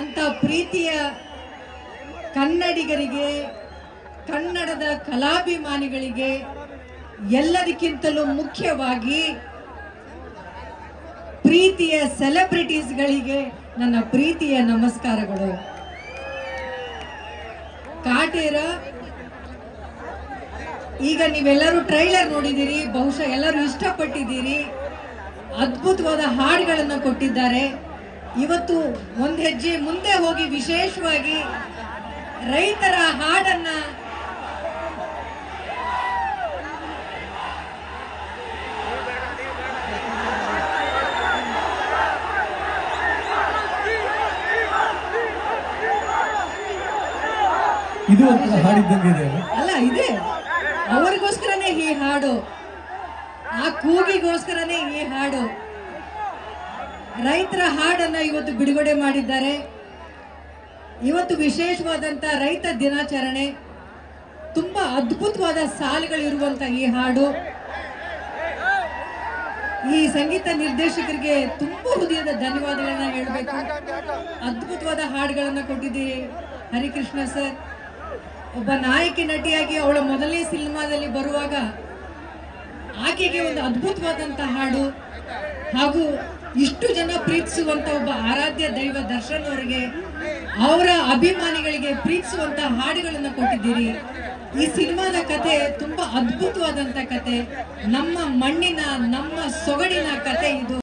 ಅಂತ ಪ್ರೀತಿಯ ಕನ್ನಡಿಗರಿಗೆ, ಕನ್ನಡದ ಕಲಾಭಿಮಾನಿಗಳಿಗೆ, ಎಲ್ಲದಕ್ಕಿಂತಲೂ ಮುಖ್ಯವಾಗಿ ಪ್ರೀತಿಯ ಸೆಲೆಬ್ರಿಟೀಸ್ಗಳಿಗೆ ನನ್ನ ಪ್ರೀತಿಯ ನಮಸ್ಕಾರಗಳು. ಕಾಟೇರ ಈಗ ನೀವೆಲ್ಲರೂ ಟ್ರೈಲರ್ ನೋಡಿದ್ದೀರಿ, ಬಹುಶಃ ಎಲ್ಲರೂ ಇಷ್ಟಪಟ್ಟಿದ್ದೀರಿ. ಅದ್ಭುತವಾದ ಹಾಡುಗಳನ್ನು ಕೊಟ್ಟಿದ್ದಾರೆ. ಇವತ್ತು ಒಂದು ಹೆಜ್ಜೆ ಮುಂದೆ ಹೋಗಿ ವಿಶೇಷವಾಗಿ ರೈತರ ಹಾಡನ್ನ ಇದು ಹಾಡಿದ್ದಂಗಿದೆ ಅಲ್ಲ, ಇದೆ ಅವರಿಗೋಸ್ಕರನೇ ಈ ಹಾಡು, ಆ ಕೂಗಿಗೋಸ್ಕರನೇ ಈ ಹಾಡು. ರೈತರ ಹಾಡನ್ನ ಇವತ್ತು ಬಿಡುಗಡೆ ಮಾಡಿದ್ದಾರೆ. ಇವತ್ತು ವಿಶೇಷವಾದಂತ ರೈತ ದಿನಾಚರಣೆ. ತುಂಬಾ ಅದ್ಭುತವಾದ ಸಾಲುಗಳಿರುವಂತ ಈ ಹಾಡು. ಈ ಸಂಗೀತ ನಿರ್ದೇಶಕರಿಗೆ ತುಂಬಾ ಹೃದಯದ ಧನ್ಯವಾದಗಳನ್ನ ಹೇಳಬೇಕು. ಅದ್ಭುತವಾದ ಹಾಡುಗಳನ್ನ ಕೊಟ್ಟಿದ್ದೀರಿ ಹರಿಕೃಷ್ಣ ಸರ್. ಒಬ್ಬ ನಾಯಕಿ ನಟಿಯಾಗಿ ಅವಳ ಮೊದಲನೇ ಸಿನಿಮಾದಲ್ಲಿ ಬರುವಾಗ ಆಕೆಗೆ ಒಂದು ಅದ್ಭುತವಾದಂತ ಹಾಡು, ಹಾಗೂ ಇಷ್ಟು ಜನ ಪ್ರೀತಿಸುವಂತ ಒಬ್ಬ ಆರಾಧ್ಯ ದೈವ ದರ್ಶನ್ ಅವರಿಗೆ, ಅವರ ಅಭಿಮಾನಿಗಳಿಗೆ ಪ್ರೀತಿಸುವಂತ ಹಾಡುಗಳನ್ನು ಕೊಟ್ಟಿದ್ದೀರಿ. ಈ ಸಿನಿಮಾದ ಕತೆ ತುಂಬಾ ಅದ್ಭುತವಾದಂತ ಕತೆ, ನಮ್ಮ ಮಣ್ಣಿನ, ನಮ್ಮ ಸೊಗಡಿನ ಕತೆ ಇದು.